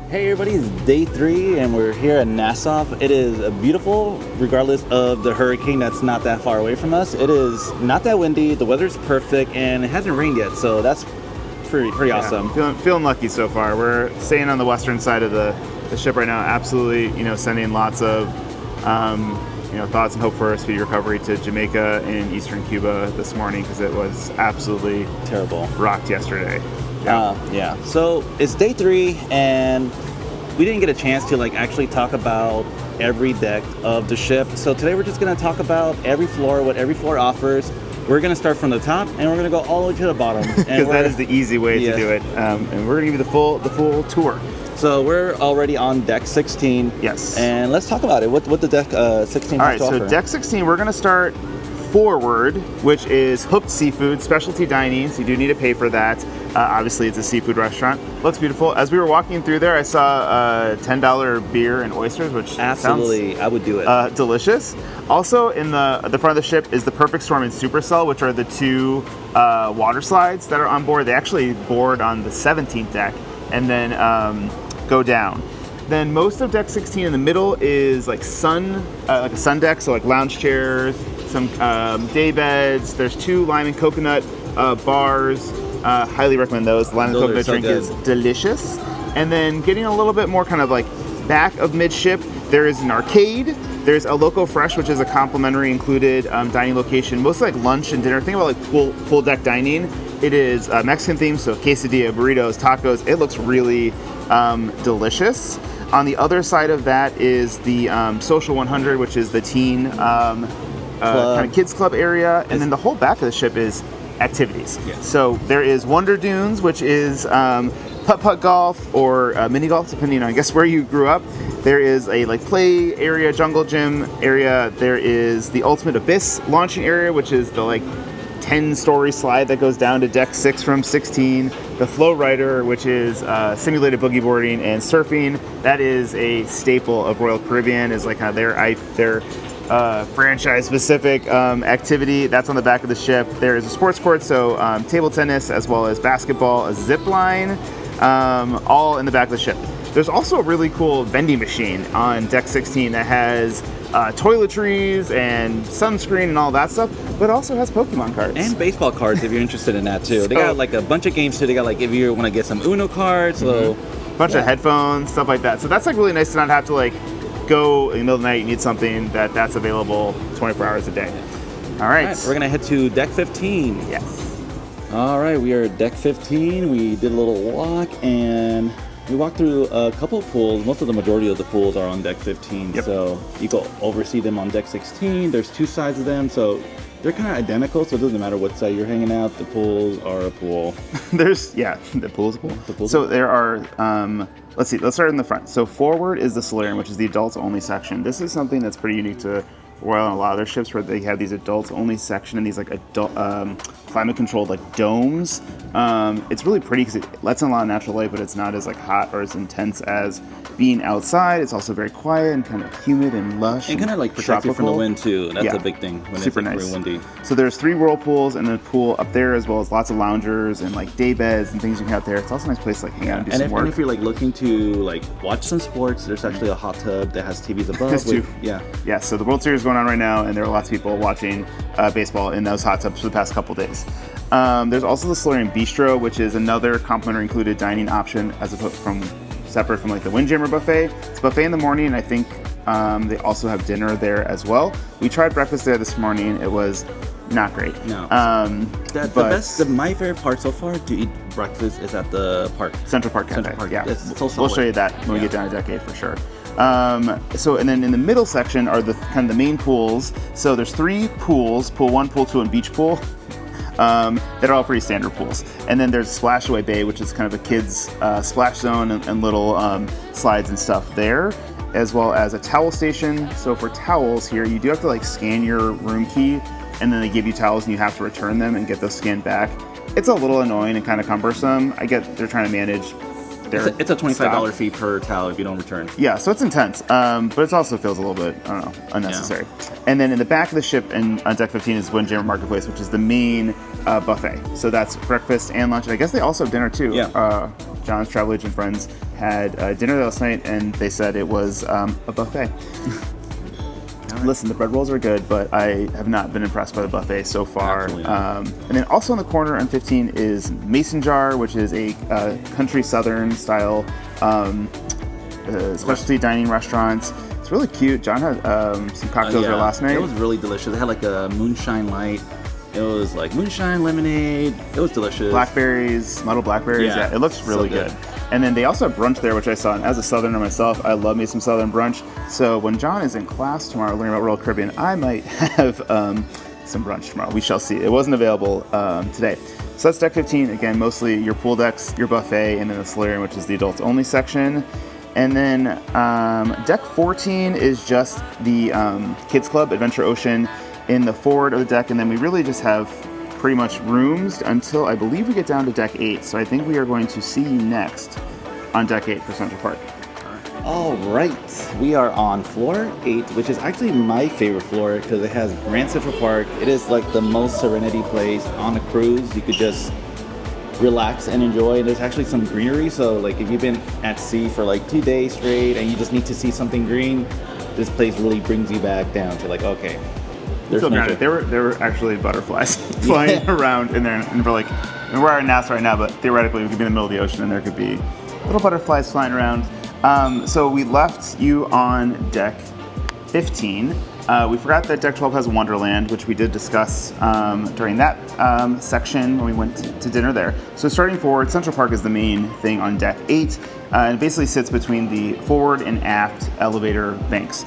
Hey everybody, it's day 3 and we're here at Nassau. It is beautiful regardless of the hurricane that's not that far away from us. It is not that windy, the weather's perfect, and it hasn't rained yet, so that's pretty awesome. Feeling lucky so far. We're staying on the western side of the ship right now. Absolutely, sending lots of thoughts and hope for a speedy recovery to Jamaica and eastern Cuba this morning because it was absolutely terrible. Rocked yesterday. Yeah. So it's day 3 and we didn't get a chance to actually talk about every deck of the ship. So today we're just going to talk about every floor, what every floor offers. We're going to start from the top and we're going to go all the way to the bottom. Because that is the easy way to do it. And we're going to give you the full tour. So we're already on deck 16. Yes. And let's talk about it. What the deck 16 has to offer. All right, so deck 16, we're going to start forward, which is hooked seafood, specialty dining, so you do need to pay for that. Obviously, it's a seafood restaurant. Looks beautiful. As we were walking through there, I saw $10 beer and oysters, which absolutely, sounds, I would do it. Delicious. Also, in the front of the ship is the Perfect Storm and Supercell, which are the 2 water slides that are on board. They actually board on the 17th deck and then go down. Then most of deck 16 in the middle is like a sun deck, so like lounge chairs, some day beds. There's 2 lime and coconut bars. Highly recommend those. The lime and coconut drink is delicious. And then getting a little bit more kind of like back of midship, there is an arcade. There's a Loco Fresh, which is a complimentary included dining location, mostly like lunch and dinner. Think about like full deck dining. It is Mexican themed, so quesadilla, burritos, tacos. It looks really delicious. On the other side of that is the Social 100, which is the teen kind of kids club area. And then the whole back of the ship is activities. Yes. So there is Wonder Dunes, which is putt-putt golf or mini golf, depending on, I guess, where you grew up. There is a play area, jungle gym area. There is the Ultimate Abyss launching area, which is the 10-story slide that goes down to deck 6 from 16. The FlowRider, which is simulated boogie boarding and surfing. That is a staple of Royal Caribbean, is kind of their franchise-specific activity. That's on the back of the ship. There is a sports court, so table tennis as well as basketball, a zipline, all in the back of the ship. There's also a really cool vending machine on deck 16 that has toiletries and sunscreen and all that stuff, but also has Pokemon cards. And baseball cards if you're interested in that too. They got a bunch of games too. They got if you want to get some Uno cards, so bunch of headphones, stuff like that. So that's really nice to not have to go in the middle of the night. You need something that's available 24 hours a day. All right, we're gonna head to deck 15. Yes. All right, we are at deck 15. We did a little walk and we walked through a couple of pools. Most of the majority of the pools are on deck 15. Yep. So you go oversee them on deck 16. There's 2 sides of them, so they're kind of identical. So it doesn't matter what side you're hanging out. The pools are a pool. The pool's a pool. So there are. Let's see. Let's start in the front. So forward is the solarium, which is the adults only section. This is something that's pretty unique to Royal and a lot of their ships, where they have these adults only section and these adult climate controlled domes. It's really pretty because it lets in a lot of natural light, but it's not as hot or as intense as being outside. It's also very quiet and kind of humid and lush and kind of protect you from the wind too. That's a big thing when super it's nice. Really windy. So there's 3 whirlpools and a pool up there, as well as lots of loungers and day beds and things you can have there. It's also a nice place to hang out and do some work. And if you're looking to watch some sports, there's actually a hot tub that has TVs above. Yeah. So the World Series is going on right now, and there are lots of people watching baseball in those hot tubs for the past couple days. There's also the Solarium Bistro, which is another complimentary included dining option as opposed from separate from the Windjammer buffet. It's a buffet in the morning, and I think they also have dinner there as well. We tried breakfast there this morning. It was not great. No. My favorite part so far to eat breakfast is at the park. Central Park Cafe. Central Park. Yeah. We'll show you that when we get down to deck 8 for sure. And then in the middle section are the kind of the main pools. So there's 3 pools, pool 1, pool 2, and beach pool. That are all pretty standard pools. And then there's Splashaway Bay, which is kind of a kids splash zone and little slides and stuff there, as well as a towel station. So for towels here, you do have to scan your room key, and then they give you towels and you have to return them and get those scanned back. It's a little annoying and kind of cumbersome. I get they're trying to manage their It's a $25 stock. fee per towel if you don't return. Yeah, so it's intense, but it also feels a little bit, I don't know, unnecessary. And then in the back of the ship and on deck 15 is Windjammer Marketplace, which is the main buffet. So that's breakfast and lunch. And I guess they also have dinner too. Yeah. John's travel agent friends had dinner last night, and they said it was a buffet. Listen, the bread rolls are good, but I have not been impressed by the buffet so far. And then also in the corner on 15 is Mason Jar, which is a country southern style specialty dining restaurant. It's really cute. John had some cocktails there last night. It was really delicious. They had like a moonshine light. It was like moonshine lemonade. It was delicious. Blackberries, muddled blackberries. Yeah, it looks really good. And then they also have brunch there, which I saw. And as a Southerner myself, I love me some Southern brunch. So when John is in class tomorrow learning about Royal Caribbean, I might have some brunch tomorrow. We shall see. It wasn't available today. So that's deck 15. Again, mostly your pool decks, your buffet, and then the solarium, which is the adults only section. And then deck 14 is just the Kids Club, Adventure Ocean, in the forward of the deck. And then we really just have pretty much rooms until I believe we get down to deck 8. So I think we are going to see you next on deck 8 for Central Park. All right, we are on floor 8, which is actually my favorite floor because it has Grand Central Park. It is like the most serenity place on a cruise. You could just relax and enjoy. And there's actually some greenery. So like if you've been at sea for like 2 days straight and you just need to see something green, this place really brings you back down to like, okay. There were actually butterflies flying around in there, and we're like, we're in Nassau right now, but theoretically we could be in the middle of the ocean and there could be little butterflies flying around. So we left you on deck 15. We forgot that deck 12 has Wonderland, which we did discuss during that section when we went to dinner there. So starting forward, Central Park is the main thing on deck 8, and it basically sits between the forward and aft elevator banks.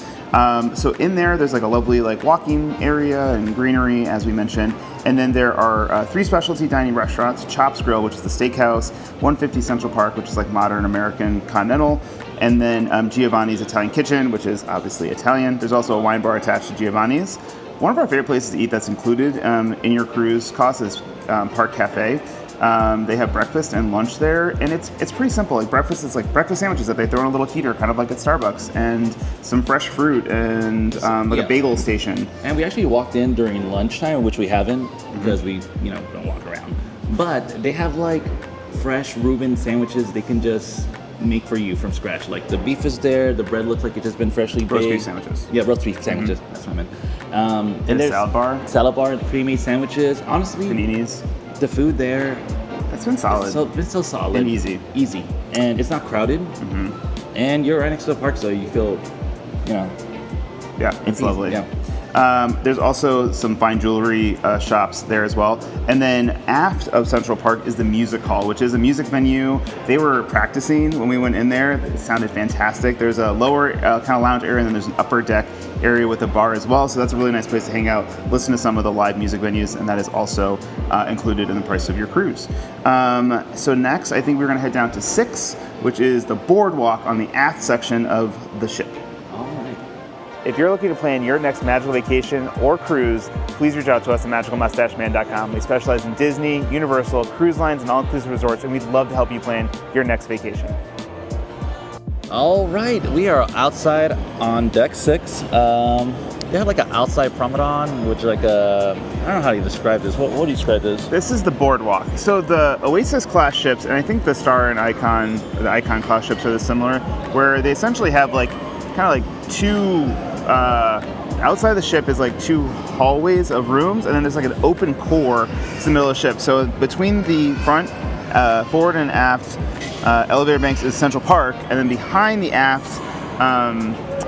So in there's like a lovely like walking area and greenery, as we mentioned. And then there are 3 specialty dining restaurants: Chops Grill, which is the steakhouse; 150 Central Park, which is like modern American continental; and then Giovanni's Italian Kitchen, which is obviously Italian. There's also a wine bar attached to Giovanni's. One of our favorite places to eat that's included in your cruise cost is Park Cafe. They have breakfast and lunch there, and it's pretty simple. Like breakfast is like breakfast sandwiches that they throw in a little heater, kind of like at Starbucks, and some fresh fruit and a bagel station. And we actually walked in during lunchtime, which we haven't because we don't walk around. But they have like fresh Reuben sandwiches they can just make for you from scratch. Like the beef is there, the bread looks like it's just been freshly baked. Roast beef sandwiches. Yeah, roast beef sandwiches. That's what I meant. And there's salad bar, pre-made sandwiches. Honestly, paninis. The food there, it's been solid. It's so solid and easy, and it's not crowded. And you're right next to the park, so you feel, yeah, it's lovely. Yeah. There's also some fine jewelry shops there as well. And then aft of Central Park is the Music Hall, which is a music venue. They were practicing when we went in there. It sounded fantastic. There's a lower kind of lounge area, and then there's an upper deck area with a bar as well. So that's a really nice place to hang out, listen to some of the live music venues, and that is also included in the price of your cruise. So next, I think we're going to head down to 6, which is the boardwalk on the aft section of the ship. If you're looking to plan your next magical vacation or cruise, please reach out to us at magicalmustacheman.com. We specialize in Disney, Universal, cruise lines, and all-inclusive resorts, and we'd love to help you plan your next vacation. All right, we are outside on deck 6. They have like an outside promenade, which is like I don't know how you describe this. What do you describe this? This is the boardwalk. So the Oasis class ships, and I think the Star and Icon, the Icon class ships are similar, where they essentially have like kind of like 2 outside the ship is like 2 hallways of rooms, and then there's like an open core to the middle of the ship. So between the front, forward and aft elevator banks is Central Park, and then behind the aft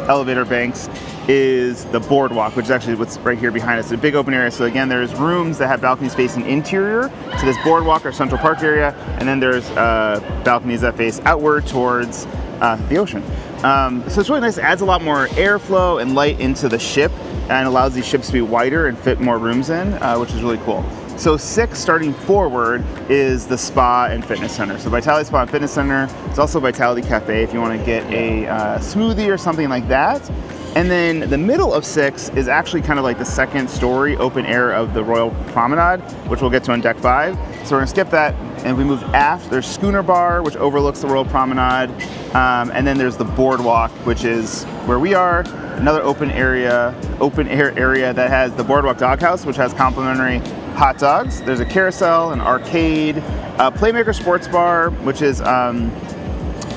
elevator banks is the boardwalk, which is actually what's right here behind us. It's a big open area. So again, there's rooms that have balconies facing interior to this boardwalk or Central Park area, and then there's balconies that face outward towards the ocean. So it's really nice. It adds a lot more airflow and light into the ship and allows these ships to be wider and fit more rooms in, which is really cool. So 6, starting forward, is the Spa and Fitness Center. So Vitality Spa and Fitness Center. It's also Vitality Cafe if you want to get a smoothie or something like that. And then the middle of 6 is actually kind of like the second story open air of the Royal Promenade, which we'll get to on deck 5. So we're going to skip that, And if we move aft, there's Schooner Bar, which overlooks the Royal Promenade. And then there's the Boardwalk, which is where we are. Another open air area that has the Boardwalk Doghouse, which has complimentary hot dogs. There's a carousel, an arcade, a Playmaker Sports Bar, which is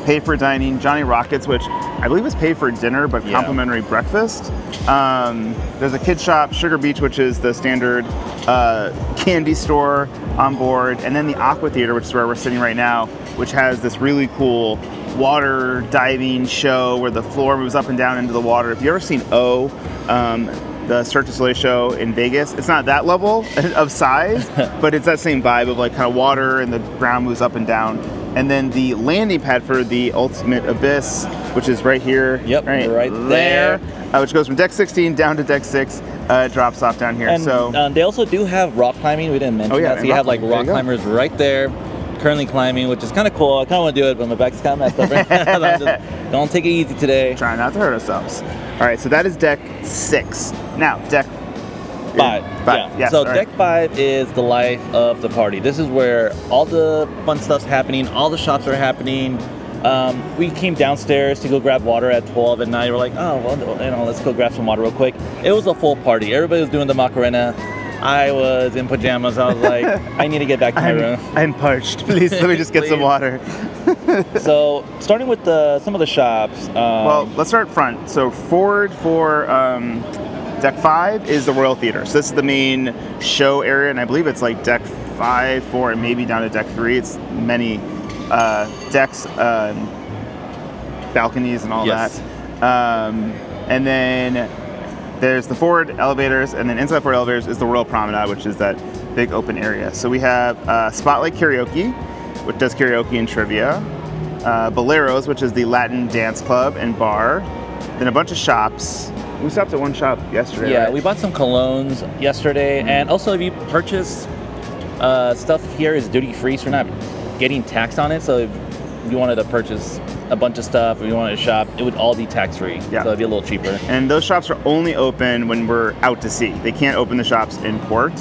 paid for dining, Johnny Rockets, which I believe is paid for dinner, but complimentary breakfast. There's a kid shop, Sugar Beach, which is the standard candy store on board, and then the Aqua Theater, which is where we're sitting right now, which has this really cool water diving show where the floor moves up and down into the water. If you've ever seen the Cirque du Soleil show in Vegas, it's not that level of size, but it's that same vibe of like kind of water and the ground moves up and down. And then the landing pad for the Ultimate Abyss, which is right here. Yep, right there. Which goes from deck 16 down to deck 6, drops off down here. And so they also do have rock climbing. We didn't mention that. So you have like rock climbers right there, currently climbing, which is kind of cool. I kind of want to do it, but my back's kind of messed up right now. Don't take it easy today. Try not to hurt ourselves. All right, so that is deck 6. Now, deck 5. Yeah. Yes, so right. deck 5 is the life of the party. This is where all the fun stuff's happening, all the shops are happening. We came downstairs to go grab water at 12 at night. We're like, oh, well, let's go grab some water real quick. It was a full party. Everybody was doing the Macarena. I was in pajamas. I was like, I need to get back to my room. I'm parched. Please, let me just get some water. So, starting with some of the shops. Well, let's start front. So, forward for deck 5 is the Royal Theater. So, this is the main show area, and I believe it's like deck 5, 4, and maybe down to deck 3. It's many decks, balconies, and all that. And then there's the forward elevators, and then inside forward elevators is the Royal Promenade, which is that big open area. So we have Spotlight Karaoke, which does karaoke and trivia. Boleros, which is the Latin dance club and bar. Then a bunch of shops. We stopped at one shop yesterday. Yeah, right? we bought some colognes yesterday, and also if you purchase stuff here is duty free, so you're not getting taxed on it. So if you wanted to purchase a bunch of stuff, if you wanted to shop, it would all be tax free. Yeah. So it'd be a little cheaper. And those shops are only open when we're out to sea. They can't open the shops in port.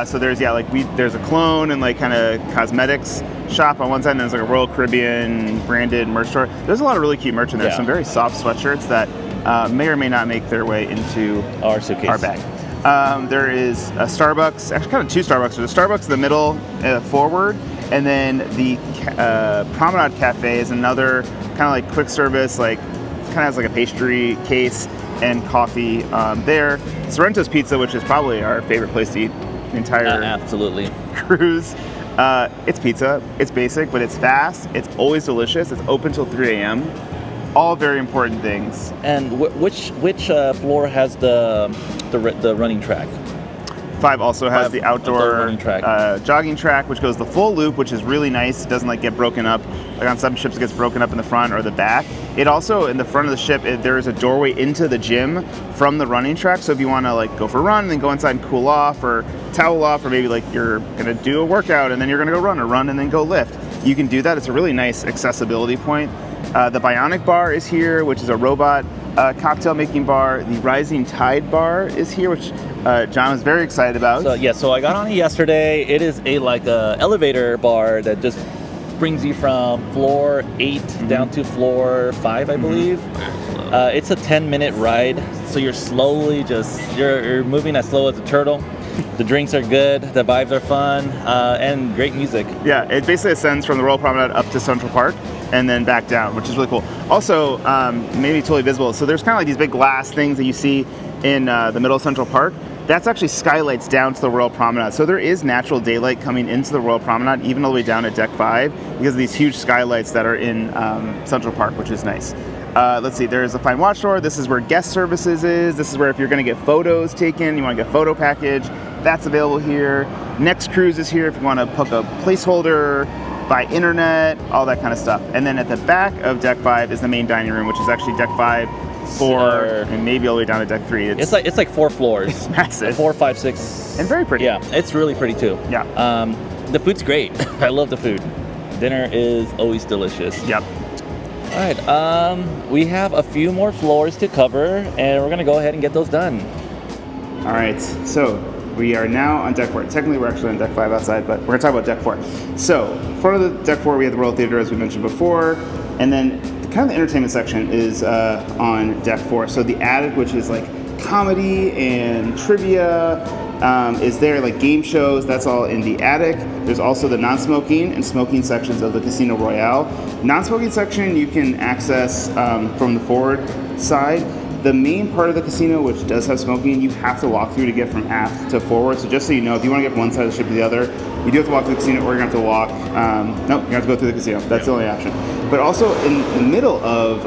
So there's there's a cologne and like kind of cosmetics shop on one side, and there's like a Royal Caribbean branded merch store. There's a lot of really cute merch in there. Some very soft sweatshirts that may or may not make their way into our suitcase. Our bag. There is a Starbucks, actually kind of two Starbucks. There's a Starbucks in the middle, forward, and then the Promenade Cafe is another kind of like quick service, like kind of has like a pastry case and coffee there. Sorrento's Pizza, which is probably our favorite place to eat the entire absolutely cruise. It's pizza. It's basic, but it's fast. It's always delicious. It's open till 3 a.m. All very important things. And which floor has the running track? 5 also has the outdoor running track. Jogging track, which goes the full loop, which is really nice. It doesn't like get broken up. Like on some ships, it gets broken up in the front or the back. It also, in the front of the ship, there is a doorway into the gym from the running track. So if you want to like go for a run and then go inside and cool off, or towel off, or maybe like you're gonna do a workout and then you're gonna go run, or run and then go lift, you can do that. It's a really nice accessibility point. The Bionic Bar is here, which is a robot cocktail making bar. The Rising Tide Bar is here, which John was very excited about. So I got on it yesterday. It is a elevator bar that just brings you from floor 8 down to floor 5, I believe. It's a 10-minute ride, so you're slowly you're moving as slow as a turtle. The drinks are good, the vibes are fun, and great music. Yeah, it basically ascends from the Royal Promenade up to Central Park and then back down, which is really cool. Also, maybe totally visible, so there's kind of like these big glass things that you see in the middle of Central Park. That's actually skylights down to the Royal Promenade. So there is natural daylight coming into the Royal Promenade, even all the way down at Deck 5, because of these huge skylights that are in Central Park, which is nice. Let's see, there is a fine watch store. This is where guest services is. This is where if you're gonna get photos taken, you wanna get a photo package, that's available here. Next Cruise is here if you wanna book a placeholder, buy internet, all that kind of stuff. And then at the back of Deck 5 is the main dining room, which is actually Deck 5, 4, and maybe all the way down to Deck 3. It's like 4 floors. It's massive. 4, 5, 6. And very pretty. Yeah, it's really pretty too. Yeah. The food's great. I love the food. Dinner is always delicious. Yep. All right, we have a few more floors to cover, and we're gonna go ahead and get those done. All right, so We are now on deck 4. Technically, we're actually on deck 5 outside, but we're going to talk about deck 4. So, in front of the deck 4, we have the Royal Theater, as we mentioned before, and then kind of the entertainment section is on deck 4. So the attic, which is like comedy and trivia, is there, like game shows, that's all in the attic. There's also the non-smoking and smoking sections of the Casino Royale. Non-smoking section you can access from the forward side. The main part of the casino, which does have smoking, you have to walk through to get from aft to forward. So just so you know, if you want to get from one side of the ship to the other, you do have to walk through the casino, or you're going to have to walk. No, you're going to have to go through the casino. That's the only option. But also in the middle of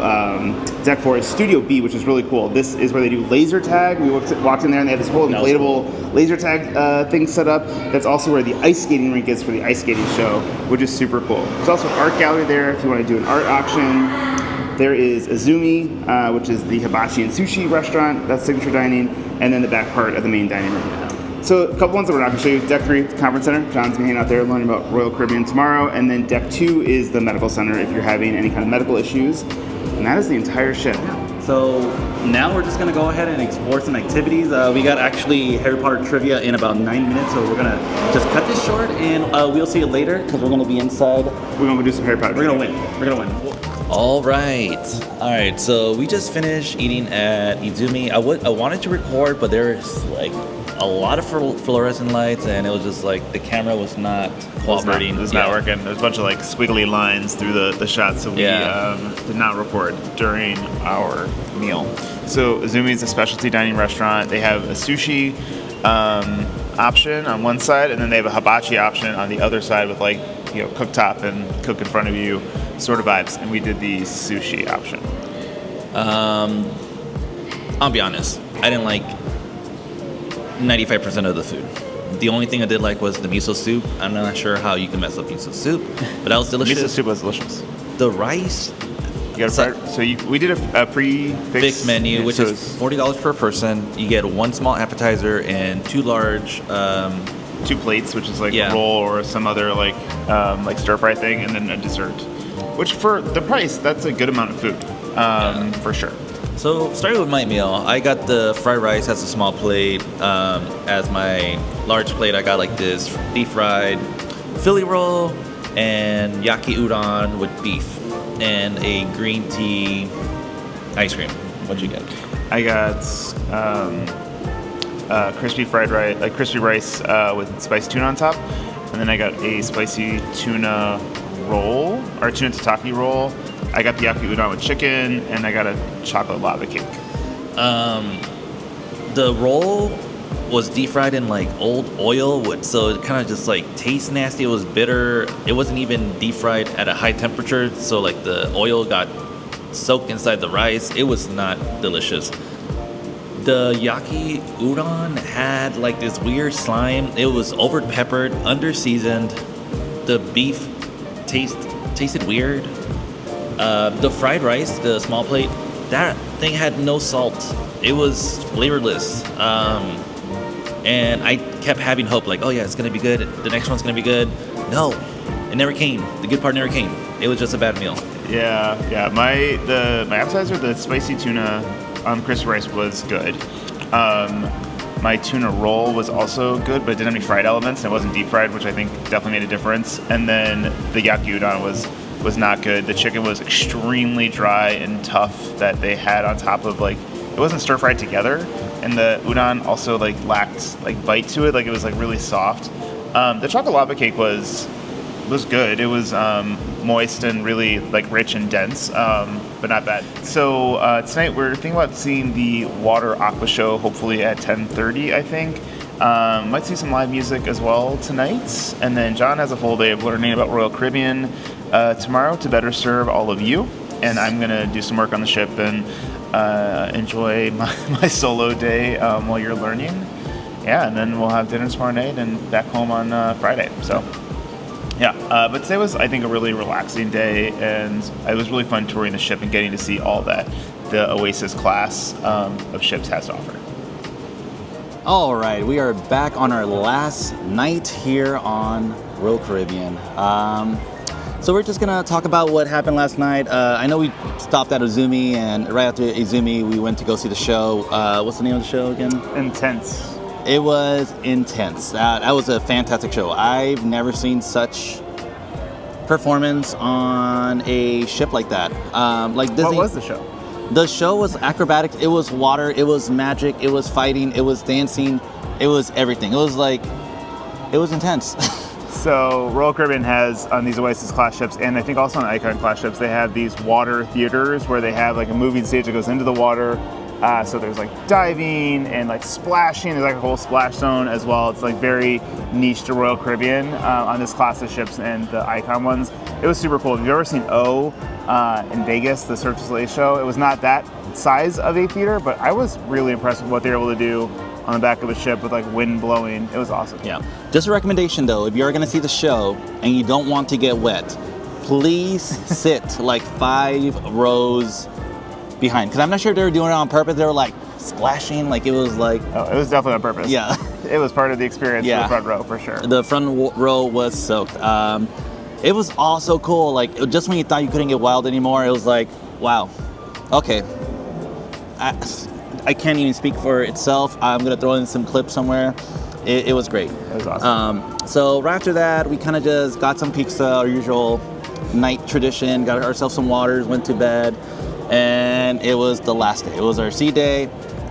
deck 4 is Studio B, which is really cool. This is where they do laser tag. We walked in there and they had this whole inflatable laser tag thing set up. That's also where the ice skating rink is for the ice skating show, which is super cool. There's also an art gallery there if you want to do an art auction. There is Izumi, which is the hibachi and sushi restaurant. That's signature dining. And then the back part of the main dining room. So a couple ones that we're not going to show you. Deck 3, Conference Center. John's going to hang out there learning about Royal Caribbean tomorrow. And then Deck 2 is the medical center if you're having any kind of medical issues. And that is the entire ship. So now we're just going to go ahead and explore some activities. We got actually Harry Potter trivia in about 9 minutes, so we're going to just cut this short, and we'll see you later because we're going to be inside. We're going to go do some Harry Potter trivia. We're going to win. We're going to win. All right. So we just finished eating at Izumi. I wanted to record, but there's like a lot of fluorescent lights, and it was just like the camera was not cooperating. It was not working. There's a bunch of like squiggly lines through the shots, so we did not record during our meal. So Izumi is a specialty dining restaurant. They have a sushi option on one side, and then they have a hibachi option on the other side with like, you know, cooktop and cook in front of you sort of vibes, and we did the sushi option. I'll be honest, I didn't like 95% of the food. The only thing I did like was the miso soup. I'm not sure how you can mess up miso soup, but that was delicious. Miso soup was delicious. The rice, you got we did a fixed menu, which is $40 per person. You get one small appetizer and two large 2 plates, which is like a roll or some other like stir fry thing, and then a dessert. Which for the price, that's a good amount of food, for sure. So starting with my meal, I got the fried rice as a small plate. As my large plate, I got like this deep fried Philly roll and yaki udon with beef and a green tea ice cream. What'd you get? I got crispy fried rice, like crispy rice with spiced tuna on top, and then I got a spicy tuna roll or tuna tataki roll. I got the yaki udon with chicken, and I got a chocolate lava cake. The roll was deep fried in like old oil, so it kind of just like tastes nasty. It was bitter. It wasn't even deep fried at a high temperature, so like the oil got soaked inside the rice. It was not delicious. The yaki udon had like this weird slime. It was over peppered, under seasoned. The beef tasted weird. The fried rice, the small plate, that thing had no salt. It was flavorless. And I kept having hope, like, oh yeah, it's gonna be good. The next one's gonna be good. No, it never came. The good part never came. It was just a bad meal. Yeah. My appetizer, the spicy tuna crispy rice was good. My tuna roll was also good, but it didn't have any fried elements, and it wasn't deep fried, which I think definitely made a difference. And then the yaki udon was not good. The chicken was extremely dry and tough that they had on top of, like, it wasn't stir fried together, and the udon also like lacked like bite to it, like it was like really soft. The chocolate lava cake was good. It was moist and really like rich and dense, but not bad. So tonight we're thinking about seeing the water aqua show, hopefully at 10:30, I think. Might see some live music as well tonight, and then John has a full day of learning about Royal Caribbean tomorrow to better serve all of you, and I'm gonna do some work on the ship and enjoy my solo day while you're learning. Yeah, and then we'll have dinner tomorrow night and back home on Friday. So yeah, but today was, I think, a really relaxing day, and it was really fun touring the ship and getting to see all that the Oasis class of ships has to offer. All right, we are back on our last night here on Royal Caribbean. So we're just gonna talk about what happened last night. I know we stopped at Izumi, and right after Izumi, we went to go see the show. What's the name of the show again? Intense. It was intense. That was a fantastic show. I've never seen such performance on a ship like that. Like Disney. What was the show? The show was acrobatics. It was water. It was magic. It was fighting. It was dancing. It was everything. It was intense. So Royal Caribbean has on these Oasis class ships, and I think also on Icon class ships, they have these water theaters where they have like a moving stage that goes into the water. So there's like diving and like splashing. There's like a whole splash zone as well. It's like very niche to Royal Caribbean on this class of ships and the Icon ones. It was super cool. If you've ever seen O in Vegas, the Cirque du Soleil show, it was not that size of a theater, but I was really impressed with what they were able to do on the back of a ship with like wind blowing. It was awesome. Yeah. Just a recommendation though, if you're going to see the show and you don't want to get wet, please sit like 5 rows behind. Because I'm not sure if they were doing it on purpose. They were like splashing, like it was like... Oh, it was definitely on purpose. Yeah. It was part of the experience for the front row for sure. The front row was soaked. It was also cool. Like just when you thought you couldn't get wild anymore, it was like, wow, okay. I can't even speak for itself. I'm gonna throw in some clips somewhere. It was great. It was awesome. So right after that, we kind of just got some pizza, our usual night tradition, got ourselves some waters, went to bed, and it was the last day. It was our sea day.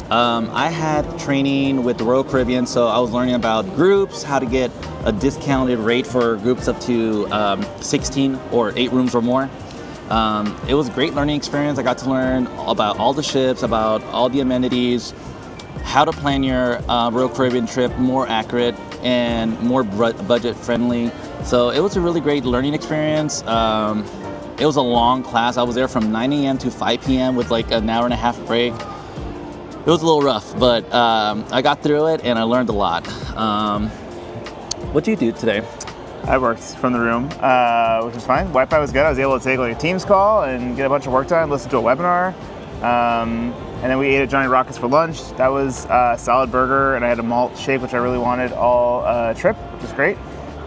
I had training with the Royal Caribbean, so I was learning about groups, how to get a discounted rate for groups up to 16 or 8 rooms or more. It was a great learning experience. I got to learn about all the ships, about all the amenities, how to plan your Royal Caribbean trip more accurate and more budget friendly. So it was a really great learning experience. It was a long class. I was there from 9 a.m. to 5 p.m. with like an hour and a half break. It was a little rough, but I got through it and I learned a lot. What did you do today? I worked from the room, which was fine. Wi-Fi was good. I was able to take like a Teams call and get a bunch of work done, listen to a webinar. And then we ate at Johnny Rockets for lunch. That was a solid burger, and I had a malt shake, which I really wanted all trip, which was great.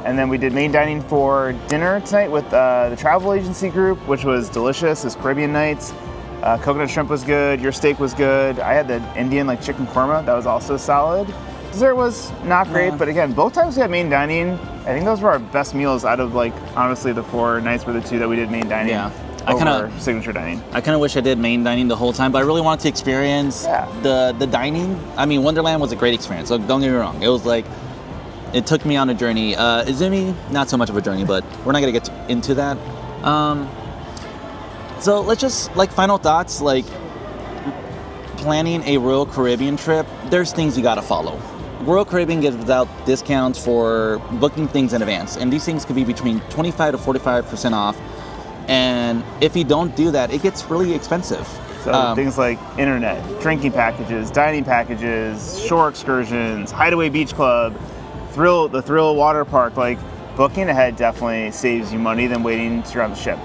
And then we did main dining for dinner tonight with the travel agency group, which was delicious. It was Caribbean nights. Coconut shrimp was good. Your steak was good. I had the Indian like chicken korma. That was also solid. Dessert was not great, but again, both times we had main dining. I think those were our best meals out of like honestly the 4 nights were the 2 that we did main dining. Yeah. Over signature dining. I kind of wish I did main dining the whole time, but I really wanted to experience the dining. I mean, Wonderland was a great experience, so don't get me wrong. It was like, it took me on a journey. Izumi, not so much of a journey, but we're not going to get into that. So let's just, like, final thoughts, like, planning a Royal Caribbean trip, there's things you got to follow. Royal Caribbean gives out discounts for booking things in advance, and these things could be between 25 to 45% off. And if you don't do that, it gets really expensive. So things like internet, drinking packages, dining packages, shore excursions, Hideaway Beach Club, the Thrill Water Park, like booking ahead definitely saves you money than waiting to on the ship.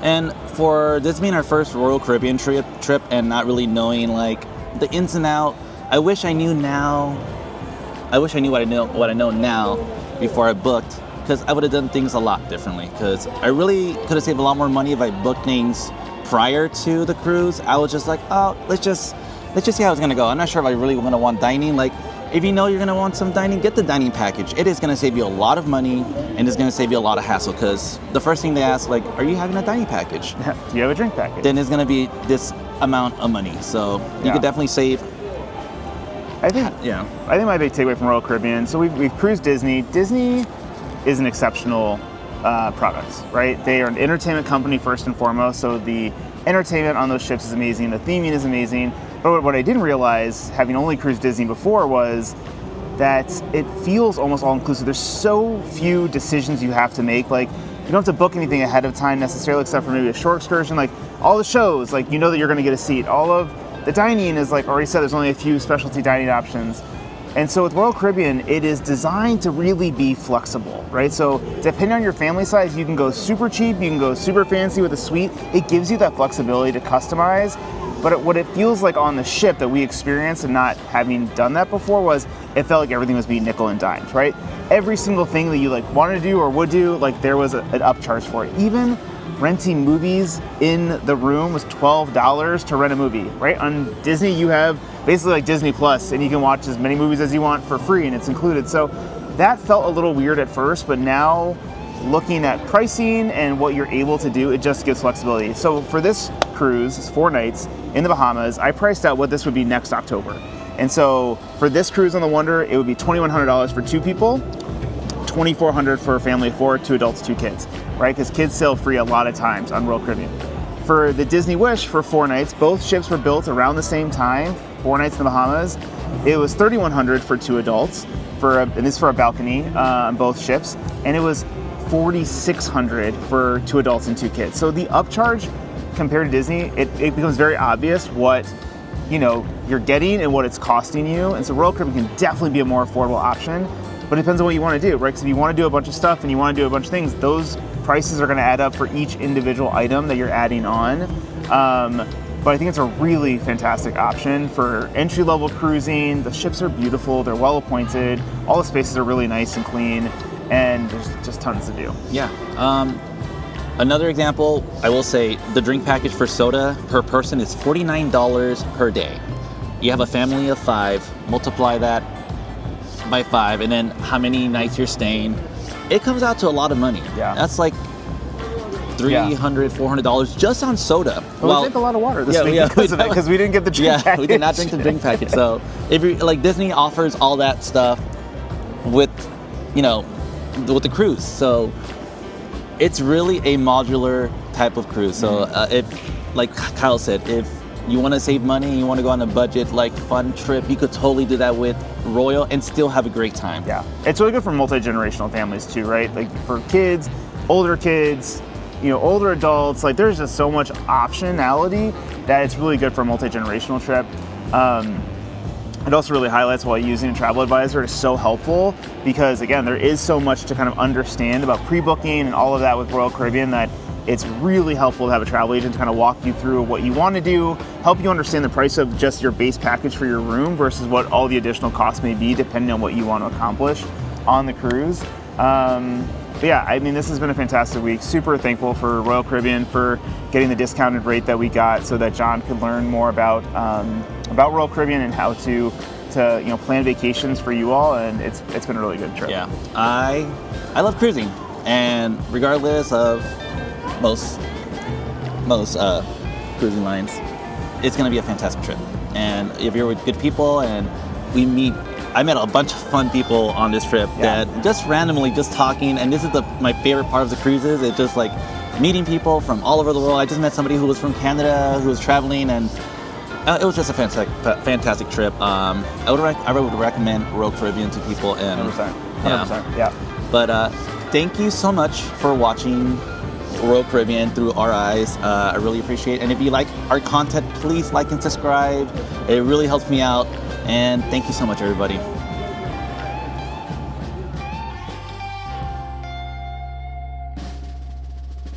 And for this being our first Royal Caribbean trip and not really knowing like the ins and out, I wish I knew what I know now before I booked, because I would have done things a lot differently, because I really could have saved a lot more money if I booked things prior to the cruise. I was just like, oh, let's just see how it's gonna go. I'm not sure if I really want to want dining. Like, if you know you're gonna want some dining, get the dining package. It is gonna save you a lot of money, and it's gonna save you a lot of hassle, because the first thing they ask, like, are you having a dining package? Do you have a drink package? Then it's gonna be this amount of money. So you could definitely save. I think my big takeaway from Royal Caribbean, so we've cruised Disney. Disney is an exceptional product, right? They are an entertainment company first and foremost, so the entertainment on those ships is amazing, the theming is amazing, but what I didn't realize, having only cruised Disney before, was that it feels almost all-inclusive. There's so few decisions you have to make. Like, you don't have to book anything ahead of time necessarily, except for maybe a shore excursion. Like, all the shows, like, you know that you're gonna get a seat. All of the dining is, like already said, there's only a few specialty dining options. And so with Royal Caribbean, it is designed to really be flexible, right? So depending on your family size, you can go super cheap, you can go super fancy with a suite. It gives you that flexibility to customize. But what it feels like on the ship that we experienced, and not having done that before, was it felt like everything was being nickel and dimed, right? Every single thing that you like wanted to do or would do, like there was an upcharge for it. Even renting movies in the room was $12 to rent a movie, right? On Disney, you have basically like Disney Plus, and you can watch as many movies as you want for free, and it's included. So that felt a little weird at first, but now looking at pricing and what you're able to do, it just gives flexibility. So for this cruise, it's 4 nights in the Bahamas, I priced out what this would be next October. And so for this cruise on the Wonder, it would be $2,100 for 2 people, $2,400 for a family of 4, 2 adults, 2 kids, right? Because kids sail free a lot of times on Royal Caribbean. For the Disney Wish for 4 nights, both ships were built around the same time, 4 nights in the Bahamas. It was $3,100 for 2 adults, and this is for a balcony on both ships, and it was $4,600 for 2 adults and 2 kids. So the upcharge compared to Disney, it becomes very obvious what you're getting and what it's costing you. And so Royal Caribbean can definitely be a more affordable option, but it depends on what you want to do, right? Because if you want to do a bunch of stuff and you want to do a bunch of things, those prices are going to add up for each individual item that you're adding on. But I think it's a really fantastic option for entry-level cruising. The ships are beautiful, they're well appointed, all the spaces are really nice and clean, and there's just tons to do. Yeah. Another example, I will say the drink package for soda per person is $49 per day. You have a family of 5, multiply that by 5, and then how many nights you're staying. It comes out to a lot of money. Yeah. That's like $300, $400 just on soda. Well, we drank a lot of water this week because of it, because we didn't get the drink package. We did not drink the drink package. So if you Disney offers all that stuff with with the cruise. So it's really a modular type of cruise. So if, like Kyle said, if you want to save money and you want to go on a budget, fun trip, you could totally do that with Royal and still have a great time. Yeah, it's really good for multi-generational families too, right? Like for kids, older adults, there's just so much optionality that it's really good for a multi-generational trip. It also really highlights why using a travel advisor is so helpful, because again, there is so much to kind of understand about pre-booking and all of that with Royal Caribbean that it's really helpful to have a travel agent to kind of walk you through what you want to do, help you understand the price of just your base package for your room versus what all the additional costs may be depending on what you want to accomplish on the cruise. But yeah, I mean, this has been a fantastic week. Super thankful for Royal Caribbean for getting the discounted rate that we got so that John could learn more about Royal Caribbean and how to plan vacations for you all, and it's been a really good trip. Yeah, I love cruising, and regardless of most cruising lines, it's going to be a fantastic trip. And if you're with good people, and I met a bunch of fun people on this trip that just randomly just talking, and this is my favorite part of the cruises. It's just meeting people from all over the world. I just met somebody who was from Canada who was traveling, and it was just a fantastic trip. I would recommend Royal Caribbean to people. And 100%. Yeah. But thank you so much for watching Royal Caribbean through our eyes. I really appreciate it. And if you like our content, please like and subscribe. It really helps me out. And thank you so much, everybody.